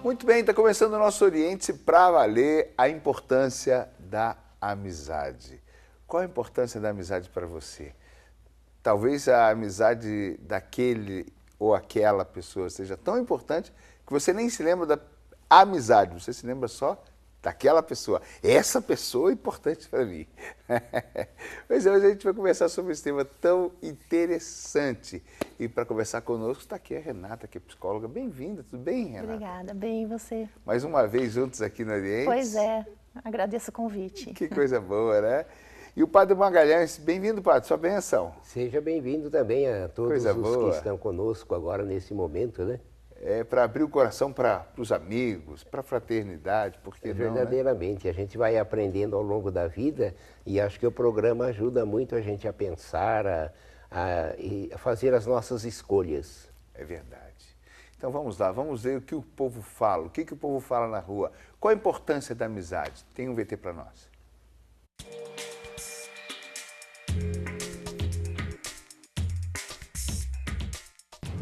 Muito bem, está começando o nosso Oriente para valer a importância da amizade. Qual a importância da amizade para você? Talvez a amizade daquele ou aquela pessoa seja tão importante que você nem se lembra da amizade, você se lembra só daquela pessoa. Essa pessoa é importante para mim. Mas hoje a gente vai conversar sobre esse tema tão interessante. E para conversar conosco está aqui a Renata, que é psicóloga. Bem-vinda, tudo bem, Renata? Obrigada, bem, e você? Mais uma vez juntos aqui no Oriente. Pois é, agradeço o convite. Que coisa boa, né? E o Padre Magalhães, bem-vindo, Padre, sua benção. Seja bem-vindo também a todos os que estão conosco agora nesse momento, né? É para abrir o coração para os amigos, para a fraternidade, porque verdadeiramente, né? A gente vai aprendendo ao longo da vida e acho que o programa ajuda muito a gente a pensar, a fazer as nossas escolhas. É verdade. Então vamos lá, vamos ver o que o povo fala, o que o povo fala na rua. Qual a importância da amizade? Tem um VT para nós.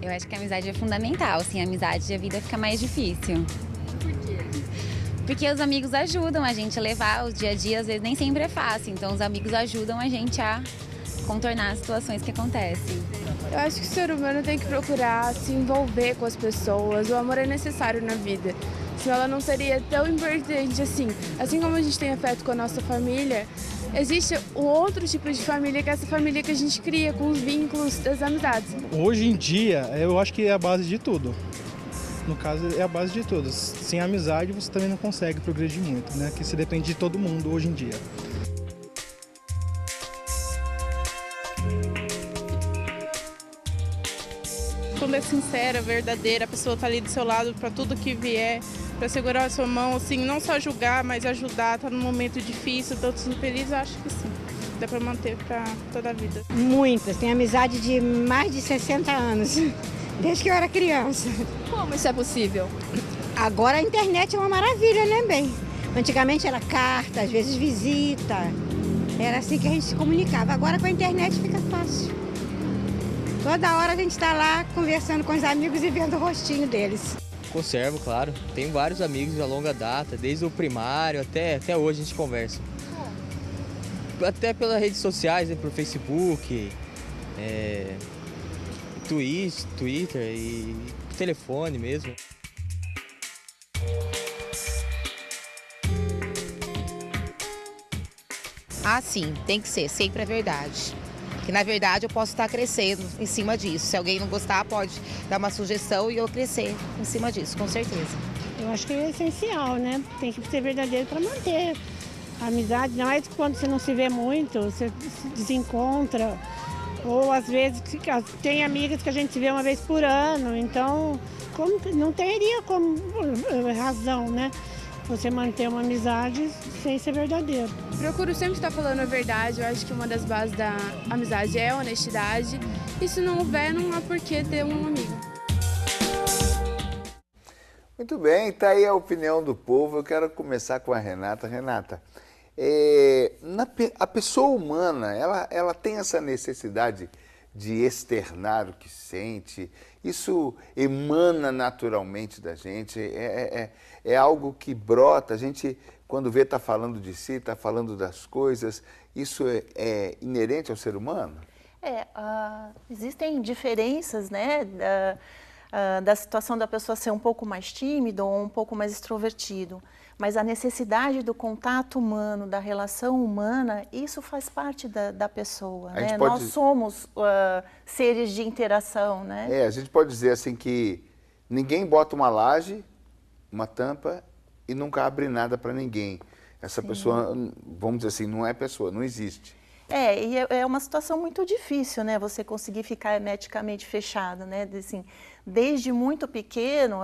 Eu acho que a amizade é fundamental, sem amizade a vida fica mais difícil. Por quê? Porque os amigos ajudam a gente a levar o dia a dia, às vezes nem sempre é fácil, então os amigos ajudam a gente a contornar as situações que acontecem. Eu acho que o ser humano tem que procurar se envolver com as pessoas, o amor é necessário na vida, senão ela não seria tão importante assim. Assim como a gente tem afeto com a nossa família, existe um outro tipo de família, que é essa família que a gente cria com os vínculos das amizades. Hoje em dia, eu acho que é a base de tudo. No caso, é a base de tudo. Sem amizade, você também não consegue progredir muito, né? Que você depende de todo mundo hoje em dia. Quando é sincera, verdadeira, a pessoa está ali do seu lado para tudo que vier, para segurar a sua mão, assim, não só julgar, mas ajudar, tá num momento difícil, tô feliz, eu acho que sim. Dá para manter para toda a vida. Muitas, tem amizade de mais de 60 anos, desde que eu era criança. Como isso é possível? Agora a internet é uma maravilha, né, bem? Antigamente era carta, às vezes visita, era assim que a gente se comunicava. Agora com a internet fica fácil. Toda hora a gente está lá conversando com os amigos e vendo o rostinho deles. Conservo, claro. Tenho vários amigos de longa data, desde o primário até hoje a gente conversa. Até pelas redes sociais, né, por Facebook, Twitter e telefone mesmo. Ah, sim, tem que ser, sempre é verdade. Que na verdade eu posso estar crescendo em cima disso. Se alguém não gostar, pode dar uma sugestão e eu crescer em cima disso, com certeza. Eu acho que é essencial, né? Tem que ser verdadeiro para manter a amizade. Não é quando você não se vê muito, você se desencontra. Ou às vezes tem amigas que a gente se vê uma vez por ano. Então, não teria como razão, né? Você manter uma amizade sem ser verdadeiro. Procuro sempre estar falando a verdade. Eu acho que uma das bases da amizade é a honestidade. E se não houver, não há por que ter um amigo. Muito bem, está aí a opinião do povo. Eu quero começar com a Renata. Renata, a pessoa humana, ela tem essa necessidade de externar o que sente. Isso emana naturalmente da gente, é algo que brota. A gente, quando vê, está falando de si, está falando das coisas. Isso é inerente ao ser humano? Existem diferenças, né, da situação da pessoa ser um pouco mais tímido ou um pouco mais extrovertido. Mas a necessidade do contato humano, da relação humana, isso faz parte da pessoa, né? Nós somos seres de interação, né? A gente pode dizer assim que ninguém bota uma laje, uma tampa e nunca abre nada para ninguém. Essa pessoa, vamos dizer assim, não é pessoa, não existe. E é uma situação muito difícil, né? Você conseguir ficar hermeticamente fechado, né? Assim, desde muito pequeno,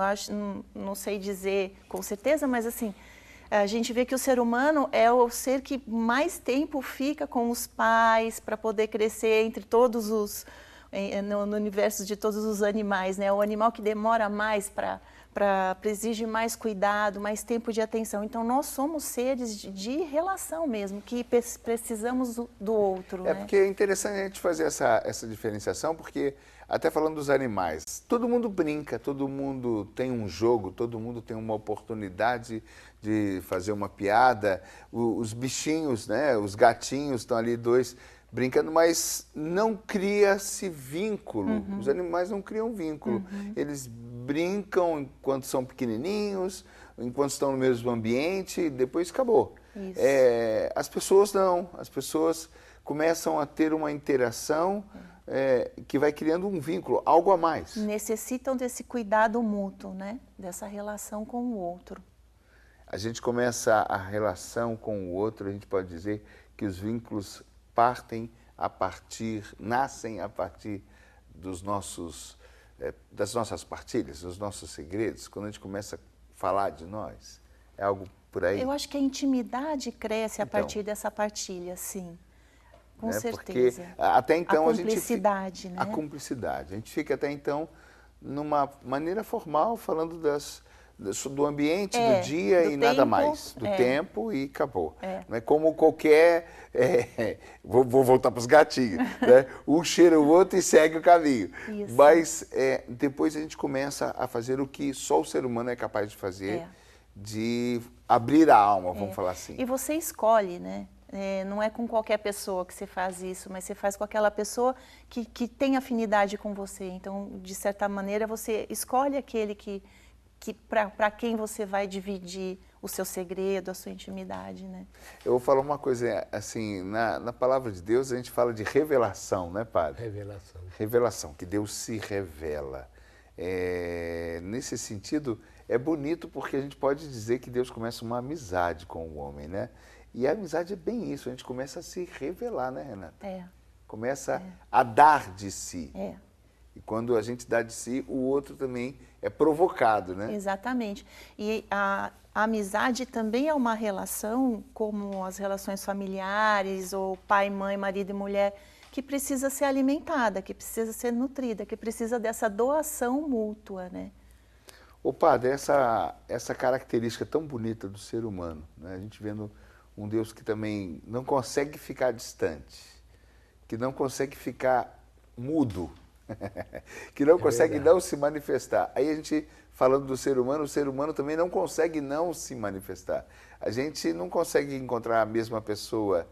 não sei dizer com certeza, mas assim, a gente vê que o ser humano é o ser que mais tempo fica com os pais para poder crescer entre todos no universo de todos os animais, né? O animal que demora mais exige mais cuidado, mais tempo de atenção. Então, nós somos seres de relação mesmo, que precisamos do outro. É, né? porque é interessante a gente fazer essa diferenciação, porque, até falando dos animais, todo mundo brinca, todo mundo tem um jogo, todo mundo tem uma oportunidade de fazer uma piada. Os bichinhos, né, os gatinhos estão ali dois brincando, mas não cria-se vínculo. Os animais não criam vínculo. Eles brincam enquanto são pequenininhos, enquanto estão no mesmo ambiente, depois acabou. As pessoas não. As pessoas começam a ter uma interação que vai criando um vínculo, algo a mais. Necessitam desse cuidado mútuo, né? Dessa relação com o outro. A gente começa a relação com o outro, a gente pode dizer que os vínculos nascem a partir das nossas partilhas, dos nossos segredos, quando a gente começa a falar de nós. É algo por aí? Eu acho que a intimidade cresce a partir dessa partilha, sim. Com certeza. Porque até então a cumplicidade, né? A cumplicidade. A gente fica até então numa maneira formal, falando do ambiente, do dia e nada mais. Do tempo e acabou. Não é como qualquer... vou voltar para os gatinhos. Né? Um cheira o outro e segue o caminho. Isso. Mas depois a gente começa a fazer o que só o ser humano é capaz de fazer, de abrir a alma, vamos falar assim. E você escolhe, né? Não é com qualquer pessoa que você faz isso, mas você faz com aquela pessoa que tem afinidade com você. Então, de certa maneira, você escolhe aquele que para quem você vai dividir o seu segredo, a sua intimidade, né? Eu vou falar uma coisa, assim, na palavra de Deus a gente fala de revelação, né, padre? Revelação. Revelação, que Deus se revela. Nesse sentido, é bonito porque a gente pode dizer que Deus começa uma amizade com o homem, né? E a amizade é bem isso, a gente começa a se revelar, né, Renata? Começa a dar de si. E quando a gente dá de si, o outro também é provocado, né? Exatamente. E a amizade também é uma relação, como as relações familiares, ou pai, mãe, marido e mulher, que precisa ser alimentada, que precisa ser nutrida, que precisa dessa doação mútua, né? Ô padre, essa característica tão bonita do ser humano, né? A gente vendo um Deus que também não consegue ficar distante, que não consegue ficar mudo, que não consegue não se manifestar. Aí a gente, falando do ser humano, o ser humano também não consegue não se manifestar. A gente não consegue encontrar a mesma pessoa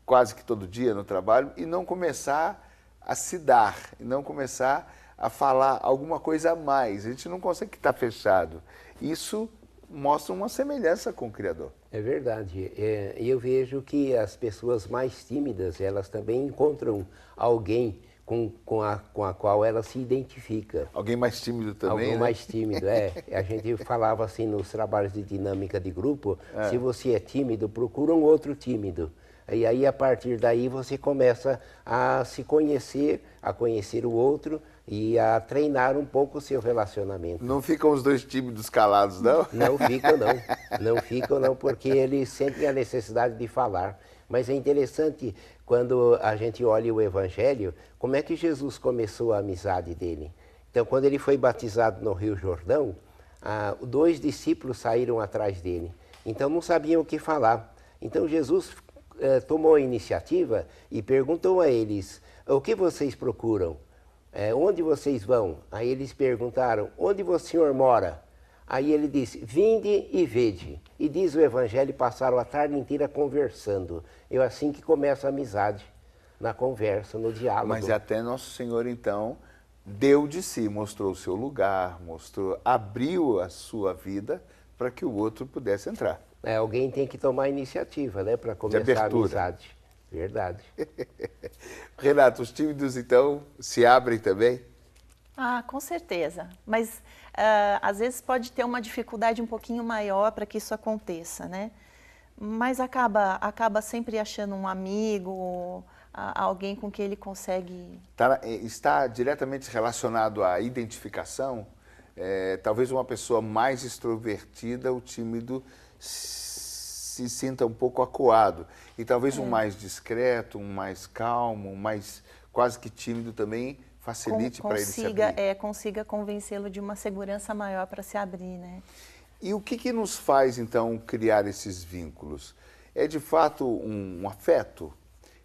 quase que todo dia no trabalho e não começar a se dar, e não começar a falar alguma coisa a mais. A gente não consegue estar fechado. Isso mostra uma semelhança com o Criador. É verdade. Eu vejo que as pessoas mais tímidas, elas também encontram alguém com a qual ela se identifica. Alguém mais tímido também, Alguém né? mais tímido, A gente falava assim nos trabalhos de dinâmica de grupo, se você é tímido, procura um outro tímido. E aí, a partir daí, você começa a se conhecer, a conhecer o outro e a treinar um pouco o seu relacionamento. Não ficam os dois tímidos calados, não? Não ficam, não. Não ficam, não, porque eles sentem a necessidade de falar. Mas é interessante, quando a gente olha o Evangelho, como é que Jesus começou a amizade dele. Então, quando ele foi batizado no Rio Jordão, 2 discípulos saíram atrás dele. Então, não sabiam o que falar. Então, Jesus tomou a iniciativa e perguntou a eles: o que vocês procuram? Onde vocês vão? Aí eles perguntaram: onde o senhor mora? Aí ele disse: vinde e vede. E diz o Evangelho, passaram a tarde inteira conversando. É assim que começa a amizade, na conversa, no diálogo. Mas até Nosso Senhor, então, deu de si, mostrou o seu lugar, abriu a sua vida para que o outro pudesse entrar. Alguém tem que tomar a iniciativa, né, para começar a amizade. Verdade. Renato, os tímidos, então, se abrem também? Com certeza. Mas, às vezes, pode ter uma dificuldade um pouquinho maior para que isso aconteça, né? Mas acaba sempre achando um amigo, alguém com quem ele consegue... Está diretamente relacionado à identificação? Talvez uma pessoa mais extrovertida, o tímido se sinta um pouco acuado. E talvez um mais discreto, um mais calmo, um mais quase que tímido também facilite para ele se abrir. Consiga convencê-lo de uma segurança maior para se abrir, né? E o que nos faz, então, criar esses vínculos? É, de fato, um afeto?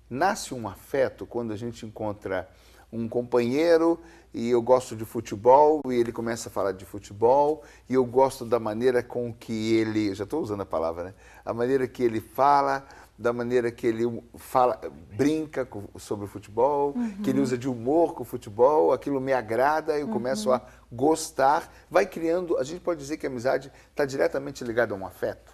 Nasce um afeto quando a gente encontra um companheiro e eu gosto de futebol e ele começa a falar de futebol e eu gosto da maneira com que ele, já estou usando a palavra, né? A maneira que ele fala, da maneira que ele fala, brinca sobre o futebol, que ele usa de humor com o futebol, aquilo me agrada, eu começo a gostar, vai criando, a gente pode dizer que a amizade está diretamente ligada a um afeto?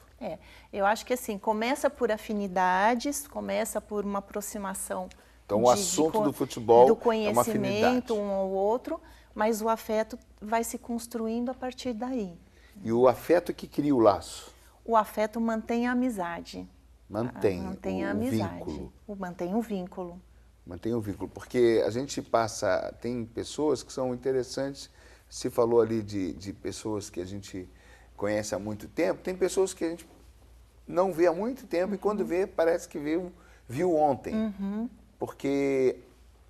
Eu acho que assim, começa por afinidades, começa por uma aproximação. Então o assunto do futebol do é uma conhecimento afinidade. Um ao outro, mas o afeto vai se construindo a partir daí. E o afeto que cria o laço? O afeto mantém a amizade. Mantém a o amizade. vínculo. Mantém o vínculo. Mantém o vínculo, porque a gente passa, tem pessoas que são interessantes, se falou ali de pessoas que a gente conhece há muito tempo, tem pessoas que a gente não vê há muito tempo e quando vê parece que viu ontem, porque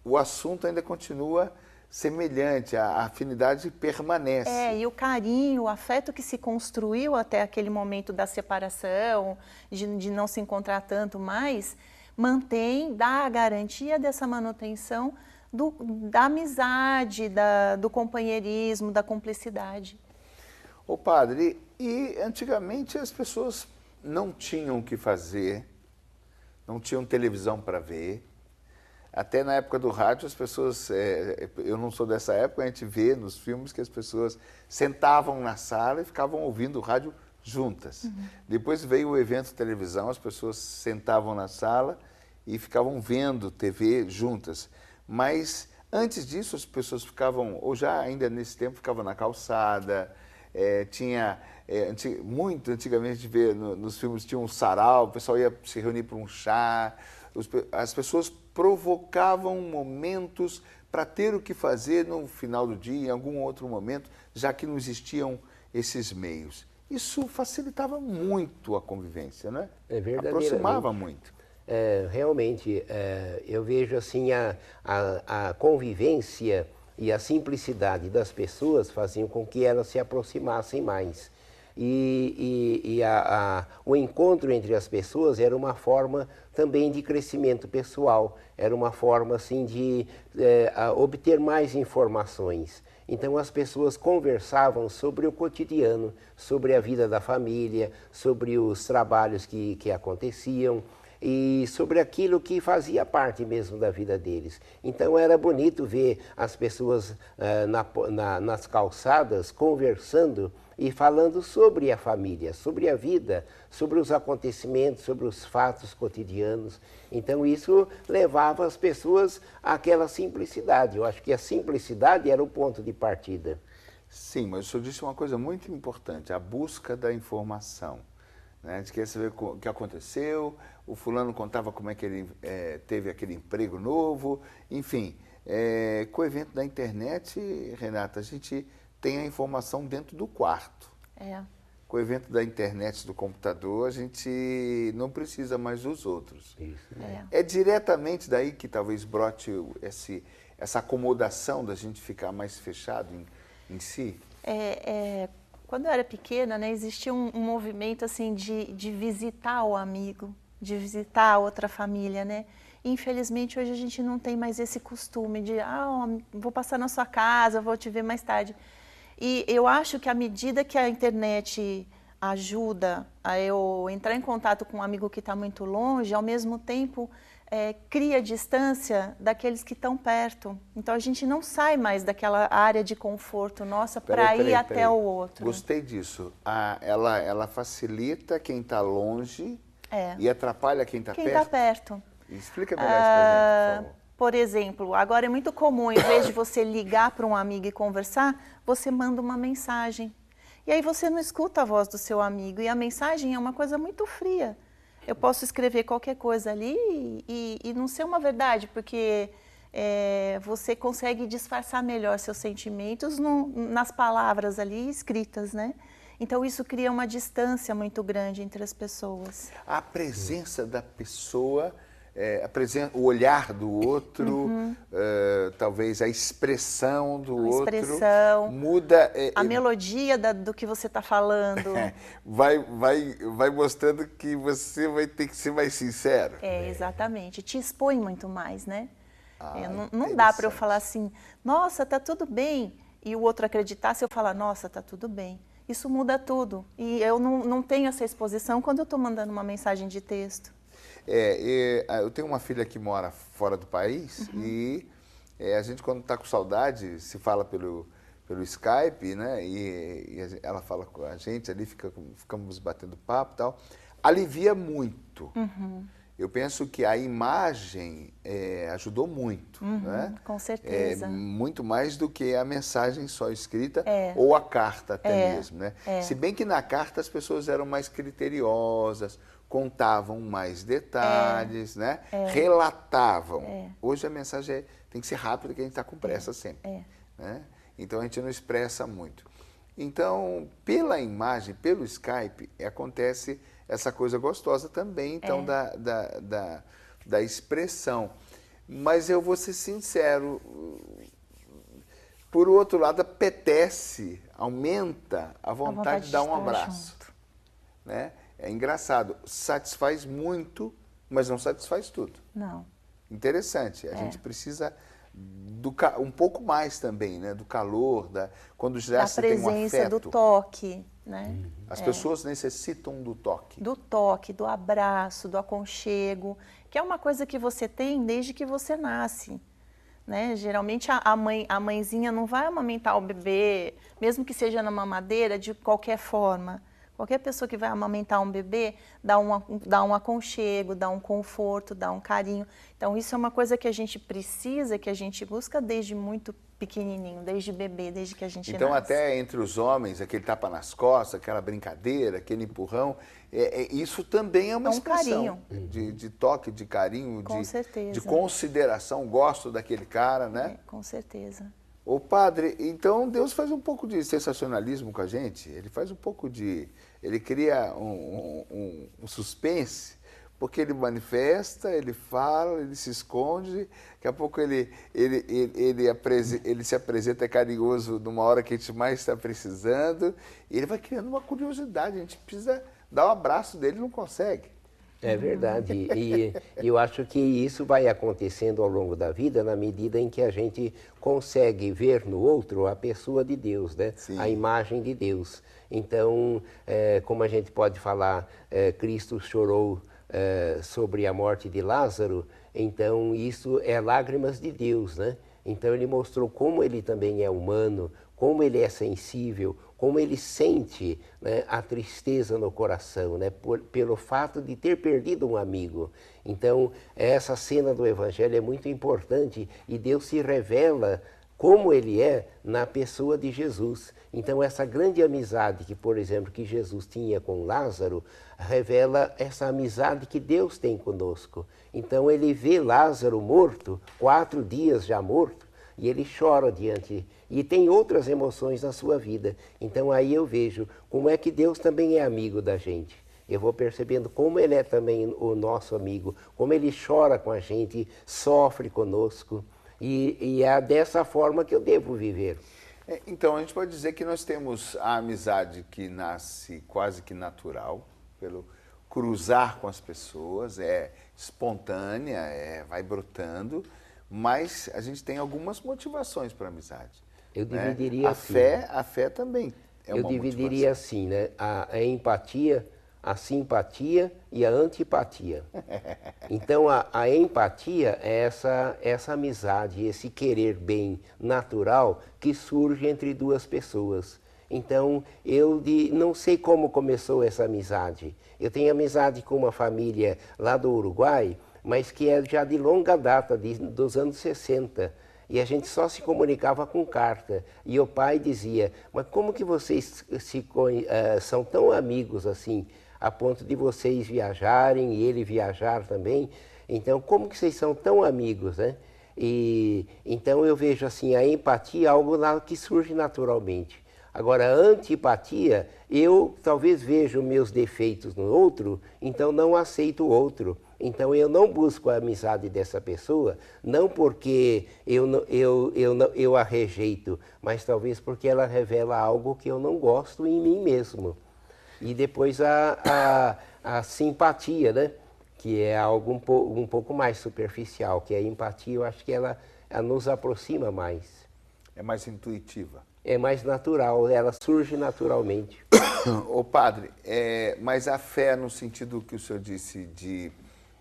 o assunto ainda continua semelhante, a afinidade permanece. E o carinho, o afeto que se construiu até aquele momento da separação, de não se encontrar tanto mais, dá a garantia dessa manutenção da amizade, do companheirismo, da cumplicidade. Ô padre, e antigamente as pessoas não tinham o que fazer, não tinham televisão para ver. Até na época do rádio, as pessoas, eu não sou dessa época, a gente vê nos filmes que as pessoas sentavam na sala e ficavam ouvindo o rádio juntas. Depois veio o evento televisão, as pessoas sentavam na sala e ficavam vendo TV juntas. Mas antes disso, as pessoas ficavam, ou já ainda nesse tempo, ficavam na calçada, muito antigamente a gente vê nos filmes, tinha um sarau, o pessoal ia se reunir para um chá, as pessoas provocavam momentos para ter o que fazer no final do dia, em algum outro momento, já que não existiam esses meios. Isso facilitava muito a convivência, né? Aproximava muito. Realmente, eu vejo assim a convivência e a simplicidade das pessoas faziam com que elas se aproximassem mais. O encontro entre as pessoas era uma forma também de crescimento pessoal, era uma forma assim de obter mais informações. Então as pessoas conversavam sobre o cotidiano, sobre a vida da família, sobre os trabalhos que aconteciam e sobre aquilo que fazia parte mesmo da vida deles. Então era bonito ver as pessoas nas calçadas conversando e falando sobre a família, sobre a vida, sobre os acontecimentos, sobre os fatos cotidianos. Então isso levava as pessoas àquela simplicidade. Eu acho que a simplicidade era o ponto de partida. Sim, mas o senhor disse uma coisa muito importante, a busca da informação. A gente queria saber o que aconteceu, o fulano contava como é que ele teve aquele emprego novo, enfim. Com o evento da internet, Renata, a gente tem a informação dentro do quarto. Com o evento da internet, do computador, a gente não precisa mais dos outros. É diretamente daí que talvez brote essa acomodação da gente ficar mais fechado em si? Quando eu era pequena, né, existia um movimento assim de visitar o amigo, de visitar a outra família, né? Infelizmente, hoje a gente não tem mais esse costume de vou passar na sua casa, vou te ver mais tarde. E eu acho que à medida que a internet ajuda a eu entrar em contato com um amigo que está muito longe, ao mesmo tempo cria distância daqueles que estão perto. Então a gente não sai mais daquela área de conforto nossa para ir até o outro. Gostei disso. Ela facilita quem está longe e atrapalha quem está perto? Quem está perto. Explica melhor isso para gente, por favor. Por exemplo, agora é muito comum, em vez de você ligar para um amigo e conversar, você manda uma mensagem. E aí você não escuta a voz do seu amigo. E a mensagem é uma coisa muito fria. Eu posso escrever qualquer coisa ali e não ser uma verdade, porque você consegue disfarçar melhor seus sentimentos nas palavras ali escritas, né? Então isso cria uma distância muito grande entre as pessoas. A presença da pessoa o olhar do outro, talvez a expressão do outro. Muda. A melodia do que você está falando. Vai mostrando que você vai ter que ser mais sincero. Exatamente. Te expõe muito mais, né? Não dá para eu falar assim, nossa, tá tudo bem, e o outro acreditar se eu falar, nossa, tá tudo bem. Isso muda tudo. E eu não tenho essa exposição quando eu estou mandando uma mensagem de texto. Eu tenho uma filha que mora fora do país e a gente, quando está com saudade, se fala pelo Skype, né? E ela fala com a gente ali, ficamos batendo papo e tal. Alivia muito. Eu penso que a imagem ajudou muito, né? Com certeza. Muito mais do que a mensagem só escrita ou a carta até mesmo, né? Se bem que na carta as pessoas eram mais criteriosas, contavam mais detalhes, né? Relatavam. Hoje a mensagem tem que ser rápida, que a gente está com pressa sempre. Né? Então a gente não expressa muito. Então, pela imagem, pelo Skype, acontece essa coisa gostosa também, então, da expressão. Mas eu vou ser sincero, por outro lado, apetece, aumenta a vontade de dar um abraço. Né? É engraçado, satisfaz muito, mas não satisfaz tudo. Não. Interessante, a gente precisa um pouco mais também, né? Do calor, quando já se tem um afeto. Da presença, do toque, né? As pessoas necessitam do toque. Do toque, do abraço, do aconchego, que é uma coisa que você tem desde que você nasce. Né? Geralmente a mãezinha não vai amamentar o bebê, mesmo que seja na mamadeira, de qualquer forma. Qualquer pessoa que vai amamentar um bebê dá um aconchego, dá um conforto, dá um carinho. Então, isso é uma coisa que a gente precisa, que a gente busca desde muito pequenininho, desde bebê, desde que a gente nasce. Então, até entre os homens, aquele tapa nas costas, aquela brincadeira, aquele empurrão, isso também é uma expressão de toque, de carinho, de consideração. Gosto daquele cara, né? Com certeza. Ô padre, então Deus faz um pouco de sensacionalismo com a gente, ele faz um pouco ele cria um suspense, porque ele manifesta, ele fala, ele se esconde, daqui a pouco ele se apresenta carinhoso numa hora que a gente mais está precisando, e ele vai criando uma curiosidade, a gente precisa dar um abraço dele e não consegue. É verdade, e eu acho que isso vai acontecendo ao longo da vida na medida em que a gente consegue ver no outro a pessoa de Deus, né? A imagem de Deus. Então, como a gente pode falar, Cristo chorou sobre a morte de Lázaro, então isso é lágrimas de Deus, né? Então ele mostrou como ele também é humano, como ele é sensível, como ele sente, né, a tristeza no coração, né, pelo fato de ter perdido um amigo. Então, essa cena do Evangelho é muito importante e Deus se revela como ele é na pessoa de Jesus. Então, essa grande amizade que, por exemplo, que Jesus tinha com Lázaro, revela essa amizade que Deus tem conosco. Então, ele vê Lázaro morto, 4 dias já morto, e ele chora diante, e tem outras emoções na sua vida. Então aí eu vejo como é que Deus também é amigo da gente. Eu vou percebendo como ele é também o nosso amigo, como ele chora com a gente, sofre conosco, e é dessa forma que eu devo viver. Então a gente pode dizer que nós temos a amizade que nasce quase que natural, pelo cruzar com as pessoas, é espontânea, vai brotando, mas a gente tem algumas motivações para a amizade. Eu dividiria assim. A fé também é uma motivação. Eu dividiria assim, né? A empatia, a simpatia e a antipatia. Então, a empatia é essa amizade, esse querer bem natural que surge entre duas pessoas. Então, eu não sei como começou essa amizade. Eu tenho amizade com uma família lá do Uruguai, mas que é já de longa data, dos anos 60. E a gente só se comunicava com carta. E o pai dizia, mas como que vocês são tão amigos assim, a ponto de vocês viajarem e ele viajar também? Então, como que vocês são tão amigos, né? E então eu vejo assim, a empatia é algo lá que surge naturalmente. Agora, a antipatia, eu talvez vejo meus defeitos no outro, então não aceito o outro. Então eu não busco a amizade dessa pessoa, não porque eu a rejeito, mas talvez porque ela revela algo que eu não gosto em mim mesmo. E depois a simpatia, né? Que é algo um pouco mais superficial, que a empatia eu acho que ela nos aproxima mais. É mais intuitiva. É mais natural, ela surge naturalmente. Ô padre, mas a fé no sentido que o senhor disse de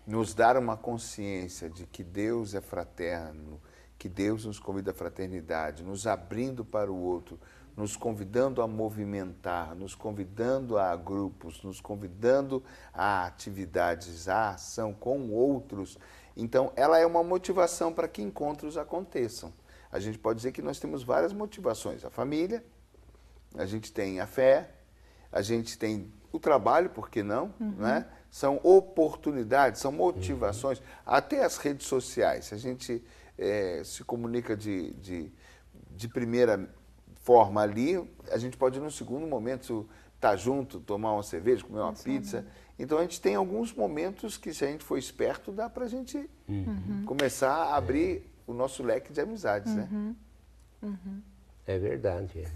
nos dar uma consciência de que Deus é fraterno, que Deus nos convida à fraternidade, nos abrindo para o outro, nos convidando a movimentar, nos convidando a grupos, nos convidando a atividades, a ação com outros. Então, ela é uma motivação para que encontros aconteçam. A gente pode dizer que nós temos várias motivações. A família, a gente tem a fé, a gente tem o trabalho, por que não? Né? São oportunidades, são motivações. Até as redes sociais. Se a gente se comunica de primeira forma ali, a gente pode, no segundo momento, estar junto, tomar uma cerveja, comer uma pizza. Então, a gente tem alguns momentos que, se a gente for esperto, dá para a gente começar a abrir o nosso leque de amizades, né? É verdade.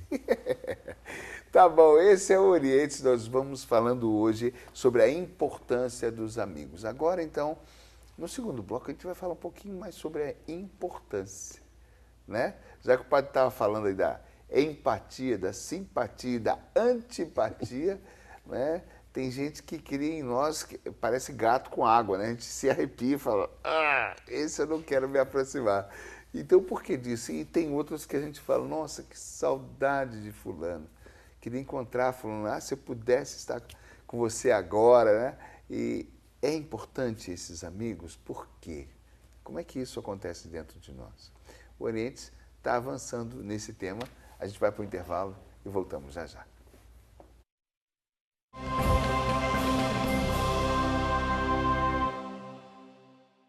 Tá bom, esse é o Orientes. Nós vamos falando hoje sobre a importância dos amigos. Agora, então, no segundo bloco, a gente vai falar um pouquinho mais sobre a importância, né? Já que o padre estava falando aí da empatia, da simpatia, da antipatia, né? Tem gente que cria em nós, que parece gato com água, né? A gente se arrepia e fala, esse eu não quero me aproximar. Então, por que disso? E tem outros que a gente fala, nossa, que saudade de fulano. Queria encontrar fulano, se eu pudesse estar com você agora, né? E é importante esses amigos, por quê? Como é que isso acontece dentro de nós? O Orientes está avançando nesse tema, a gente vai para o intervalo e voltamos já já.